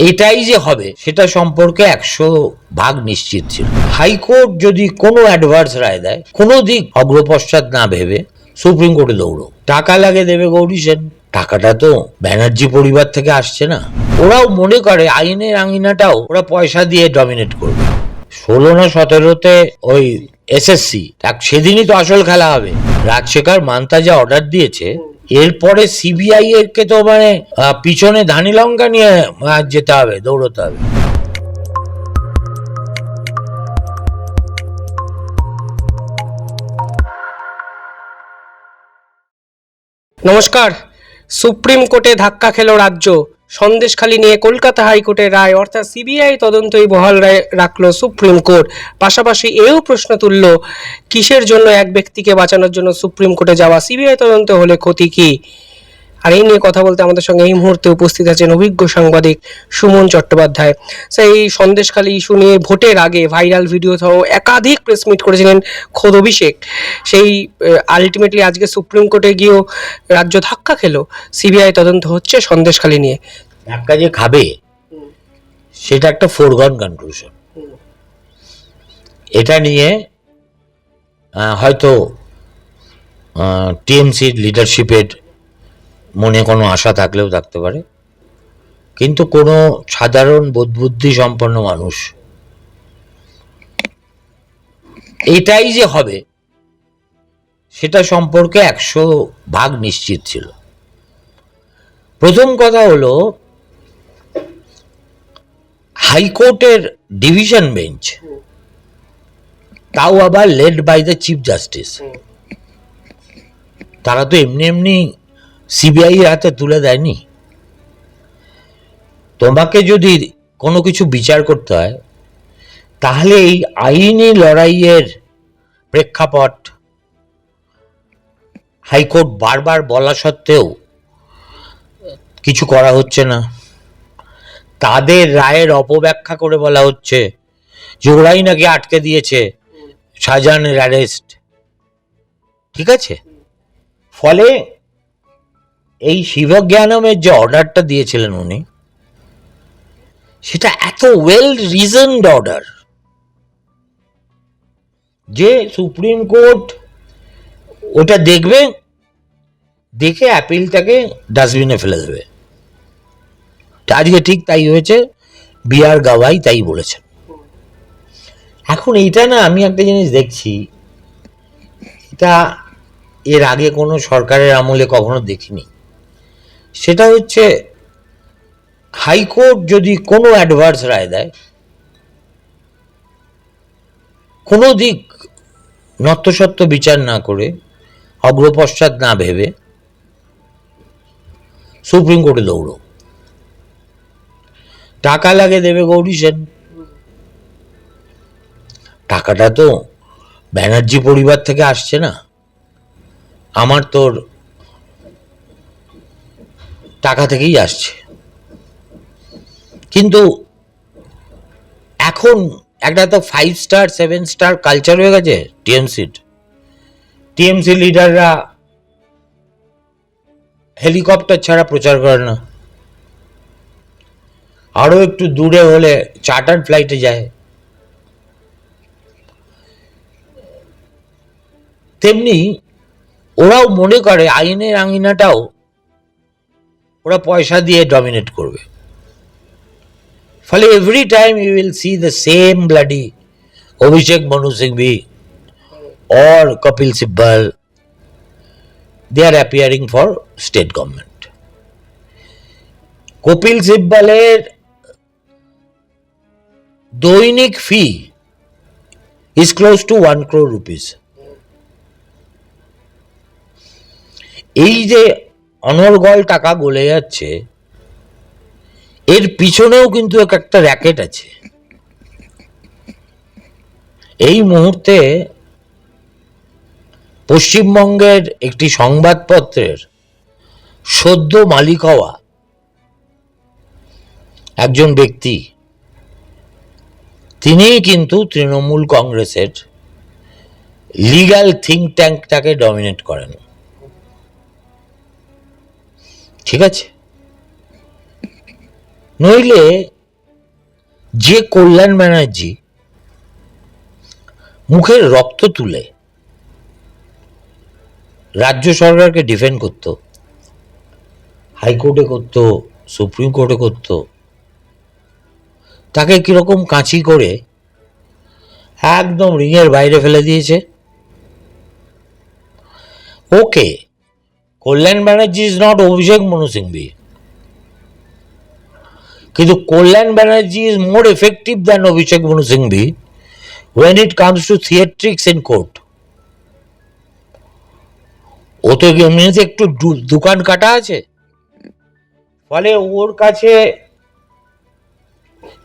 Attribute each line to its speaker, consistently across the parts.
Speaker 1: এটাই যে হবে সেটা সম্পর্কে 100% নিশ্চিত ছিল। হাইকোর্ট যদি কোনো অ্যাডভার্স রায় দেয়, কোনো দিক অগ্রপশ্চাৎ না ভেবে সুপ্রিম কোর্টে দৌড়ো। টাকা লাগে দেবে গৌরী সেন, টাকাটা তো ব্যানার্জি পরিবার থেকে আসছে না। ওরাও মনে করে আইনের আঙিনাটাও ওরা পয়সা দিয়ে ডমিনেট করবে। 16 না 17-তে ওই এসএসসি, সেদিনই তো আসল খেলা হবে। রাজশেখর মান্তা যা অর্ডার দিয়েছে, এরপরে সিবিআই এরকে তো মানে পিছনে ধানি লঙ্কা নিয়ে যেতে হবে, দৌড়তে হবে।
Speaker 2: নমস্কার। সুপ্রিম কোর্টে ধাক্কা খেল রাজ্য। সন্দেশখালী নিয়ে কলকাতা হাইকোর্টের রায় অর্থাৎ সিবিআই তদন্তই বহাল রাখলো সুপ্রিম কোর্ট। পাশাপাশি এও প্রশ্ন তুলল, কিসের জন্য এক ব্যক্তিকে বাঁচানোর জন্য সুপ্রিম কোর্টে যাওয়া, সিবিআই তদন্ত হলে ক্ষতি কি? আর এই নিয়ে কথা বলতে আমাদের সঙ্গে এই মুহূর্তে উপস্থিত আছেন অভিজ্ঞ সাংবাদিক সুমন চট্টোপাধ্যায়। সেই সন্দেশখালী ইস্যু নিয়ে ভোটের আগে ভাইরাল ভিডিও সহ একাধিক প্রেস মিট করেছিলেন খোদ অভিষেক। সেই আলটিমেটলি আজকে সুপ্রিম কোর্টে গিয়েও রাজ্য ধাক্কা খেলো, সিবিআই তদন্ত হচ্ছে সন্দেশখালী নিয়ে।
Speaker 1: ধাক্কা যে খাবে সেটা একটা ফোরগন কনক্লুশন। এটা নিয়ে হয়তো টিএমসির লিডারশিপের মনে কোনো আশা থাকলেও থাকতে পারে, কিন্তু কোনো সাধারণ বোধবুদ্ধি সম্পন্ন মানুষ এটাই যে হবে সেটা সম্পর্কে 100% নিশ্চিত ছিল। প্রথম কথা হলো, হাইকোর্টের ডিভিশন বেঞ্চ, তাও আবার led by the chief justice, তারা তো এমনি এমনি সিবিআই এর হাতে তুলে দেয়নি। তোমাকে যদি কোনো কিছু বিচার করতে হয় তাহলে এই আইনি লড়াইয়ের প্রেক্ষাপট হাইকোর্ট বারবার বলা সত্ত্বেও কিছু করা হচ্ছে না। তাদের রায়ের অপব্যাখ্যা করে বলা হচ্ছে যে ওরাই নাকি আটকে দিয়েছে শাহজাহানের অ্যারেস্ট। ঠিক আছে, ফলে এই শিবজ্ঞানমের যে অর্ডারটা দিয়েছিলেন উনি, সেটা এত ওয়েল রিজনড অর্ডার যে সুপ্রিম কোর্ট ওটা দেখবে, দেখে অ্যাপিলটাকে ডাস্টবিনে ফেলে দেবে। আজকে ঠিক তাই হয়েছে, বিআর গাওয়াই তাই বলেছেন। এখন এইটা না, আমি একটা জিনিস দেখছি, এটা এর আগে কোনো সরকারের আমলে কখনো দেখিনি। সেটা হচ্ছে, হাইকোর্ট যদি কোনো অ্যাডভার্স রায় দেয়, কোনো দিক নত্যসত্য বিচার না করে, অগ্রপশ্চাৎ না ভেবে সুপ্রিম কোর্টে দৌড়ো। টাকা লাগে দেবে গৌরী সেন, টাকাটা তো ব্যানার্জি পরিবার থেকে আসছে না। আমার তোর টাকা থেকেই আসছে। কিন্তু এখন একটা তো 5 স্টার 7 স্টার কালচার হয়ে গেছে টিএমসি লিডাররা হেলিকপ্টার ছাড়া প্রচার করে না, আরো একটু দূরে হলে চার্টার্ড ফ্লাইটে যায়। তেমনি ওরাও মনে করে আইনের আঙিনাটাও ওরা পয়সা দিয়ে ডমিনেট করবে। ফলে every time you will see the same bloody Abhishek Manu Singhvi or Kapil Sibal, they are appearing for state government. Kapil সিব্বলের দৈনিক fee is close to 1 crore rupees. এই যে অনর্গল টাকা গলে যাচ্ছে, এর পিছনেও কিন্তু একটা র্যাকেট আছে। এই মুহূর্তে পশ্চিমবঙ্গের একটি সংবাদপত্রের সদ্য মালিক হওয়া একজন ব্যক্তি, তিনি কিন্তু তৃণমূল কংগ্রেসের লিগ্যাল থিঙ্ক ট্যাঙ্কটাকে ডমিনেট করেন। ঠিক আছে, নইলে যে কল্যাণ ব্যানার্জি মুখের রক্ত তুলে রাজ্য সরকারকে ডিফেন্ড করতো, হাইকোর্টে করতো, সুপ্রিম কোর্টে করতো, তাকে কিরকম কাঁচি করে একদম রিংয়ের বাইরে ফেলে দিয়েছে। Okay, Kalyan Banerjee is not Abhishek Manu Singhvi, কিন্তু Kalyan Banerjee is more effective than Abhishek Manu Singhvi when it comes to theatrics in court. ও তো এমনিতে একটু দোকান কাটা আছে, ফলে ওর কাছে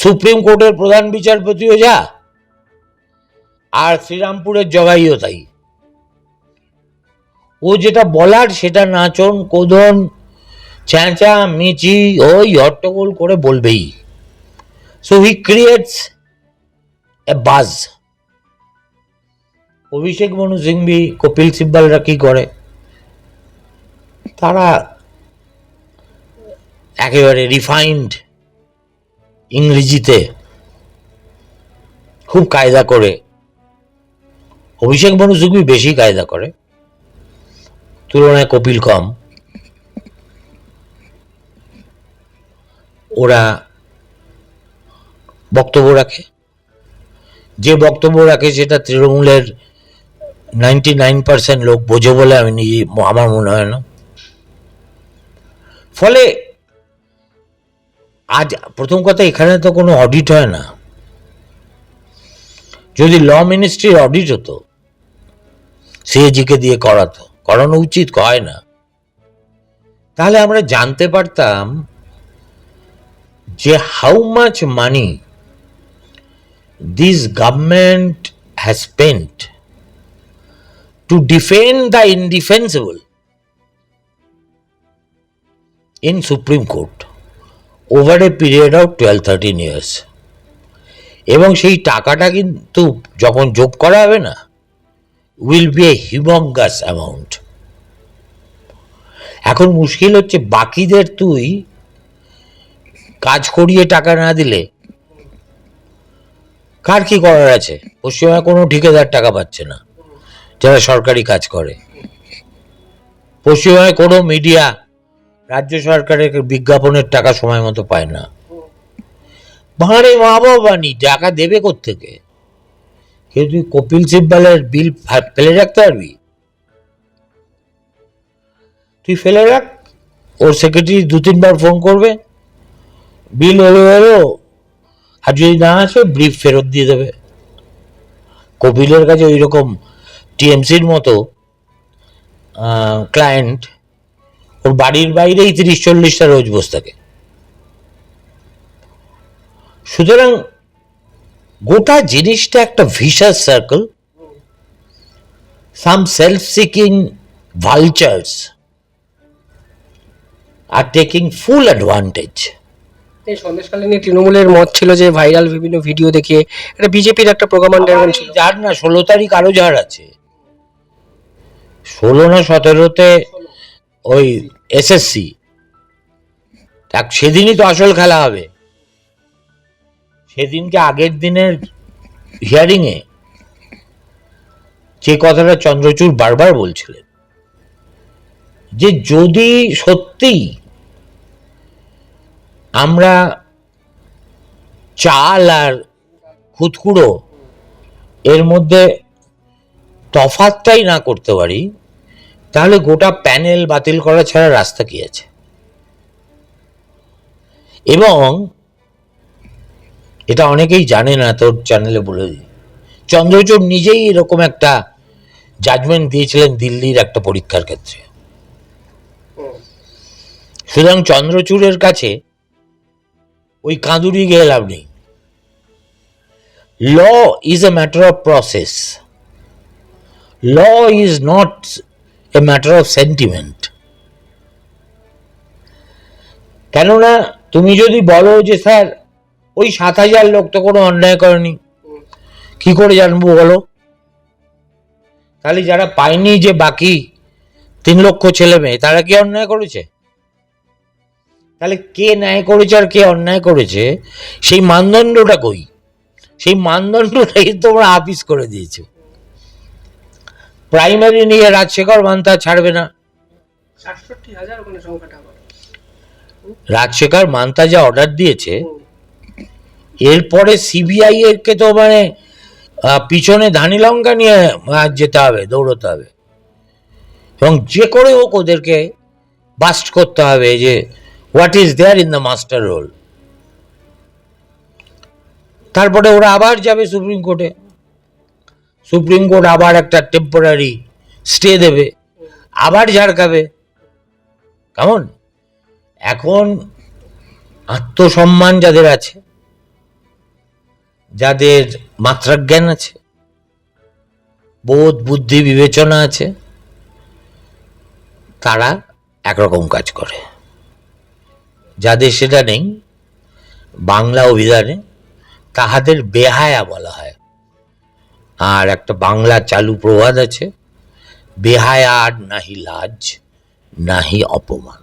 Speaker 1: সুপ্রিম কোর্টের প্রধান বিচারপতিও যা, আর শ্রীরামপুরের জগাইও তাই। ও যেটা বলার সেটা নাচন কোদন চেঁচা মিচি ওই হট্টগোল করে বলবেই। সো হি ক্রিয়েটস এ বাজ। অভিষেক মনু সিংভি, কপিল সিব্বালরা কি করে, তারা একেবারে রিফাইন্ড ইংরেজিতে খুব কায়দা করে, অভিষেক মনু সিংভি বেশি কায়দা করে, তুলনায় কপিল কম। ওরা বক্তব্য রাখে, যে বক্তব্য রাখে সেটা তৃণমূলের 99% লোক বোঝে বলে আমি নিজে আমার মনে হয় না। ফলে আজ প্রথম কথা, এখানে তো কোনো অডিট হয় না। যদি ল মিনিস্ট্রির অডিট হতো, সিএজিকে দিয়ে করানো উচিত, হয় না, তাহলে আমরা জানতে পারতাম যে how much money this government has spent to defend the indefensible in Supreme Court over a period of 12-13 years. এবং সেই টাকাটা কিন্তু যখন যোগ করা হবে না, will be a humongous amount. এখন মুশকিল হচ্ছে বাকিদের তুই কাজ করিয়ে টাকা না দিলে কার কি করার আছে? পশ্চিমবঙ্গে কোনো ঠিকাদার টাকা পাচ্ছে না যারা সরকারি কাজ করে। পশ্চিমবঙ্গে কোনো মিডিয়া রাজ্য সরকারের বিজ্ঞাপনের টাকা সময় মতো পায় না। ভাঁড়ে মা বাবানি টাকা দেবে কোত্থেকে? কিন্তু তুই কপিল সিব্বালের বিল ফেলে রাখতে পারবি? তুই ফেলে রাখ, ওর সেক্রেটারি 2-3 বার ফোন করবে, বিল এলো, আর যদি না আসে ব্রিফ ফেরত দিয়ে দেবে। কপিলের কাছে ওই রকম টিএমসির মতো ক্লায়েন্ট ওর বাড়ির বাইরেই 30-40টা রোজ বসে থাকে। সুতরাং গোটা জিনিসটা একটা vicious circle. Some self seeking vultures are taking full advantage.
Speaker 2: এই সন্দেশকালীন তৃণমূলের মত ছিল যে ভাইরাল বিভিন্ন ভিডিও দেখে এটা বিজেপির একটা প্রোপাগান্ডা ছিল।
Speaker 1: যার না 16 তারিখ আরো ঝাড় আছে, 16 না 17-তে ওই এসএসসি, সেদিনই তো আসল খেলা হবে। সেদিনকে আগের দিনের হিয়ারিং এ যে কথাটা চন্দ্রচূড় বারবার বলছিলেন, যে যদি সত্যি আমরা চাল আর খুদকুড়ো এর মধ্যে তফাৎটাই না করতে পারি, তাহলে গোটা প্যানেল বাতিল করা ছাড়া রাস্তা কি আছে? এবং এটা অনেকেই জানে না, তোর চ্যানেলে বলে দিই, চন্দ্রচূড় নিজেই এরকম একটা জাজমেন্ট দিয়েছিলেন দিল্লির একটা পরীক্ষার ক্ষেত্রে। সুতরাং চন্দ্রচূড়ের কাছে ওই কাঁদুরি গিয়ে লাভ নেই। Law is a matter of process, law is not a matter of sentiment. কেননা তুমি যদি বলো যে স্যার ওই 7,000 লোক তো কোনো অন্যায় করেনি, কি করে জানবো বলো? তাহলে যারা পায়নি, যে বাকি 3 লক্ষ ছেলে মেয়ে, তারা কি অন্যায় করেছে? তাহলে কে ন্যায় করেছে আর কে অন্যায় করেছে সেই মানদণ্ডটা কই? সেই মানদণ্ডটাই তোমরা আপিস করে দিয়েছো। প্রাইমারি নিয়ে রাজশেখর মান্তা ছাড়বে না।
Speaker 2: ৬৭,০০০ ওখানে সংখ্যাটা আমার।
Speaker 1: রাজশেখর মান্তা যা অর্ডার দিয়েছে, এরপরে সিবিআই এরকে তো মানে পিছনে ধানি লঙ্কা নিয়ে যেতে হবে, দৌড়তে হবে, এবং যে করে হোক ওদেরকে বাস্ট করতে হবে যে what is there in the master roll. তারপরে ওরা আবার যাবে সুপ্রিম কোর্টে, সুপ্রিম কোর্ট আবার একটা টেম্পোরারি স্টে দেবে, আবার ঝাড়কাবে। কেমন? এখন আত্মসম্মান যাদের আছে, যাদের মাত্রাজ্ঞান আছে, বোধ বুদ্ধি বিবেচনা আছে, তারা একরকম কাজ করে। যাদের সেটা নেই, বাংলা অভিধানে তাহাদের বেহায়া বলা হয়। আর একটা বাংলা চালু প্রবাদ আছে, বেহায়া আর নাহি লাজ নাহি অপমান।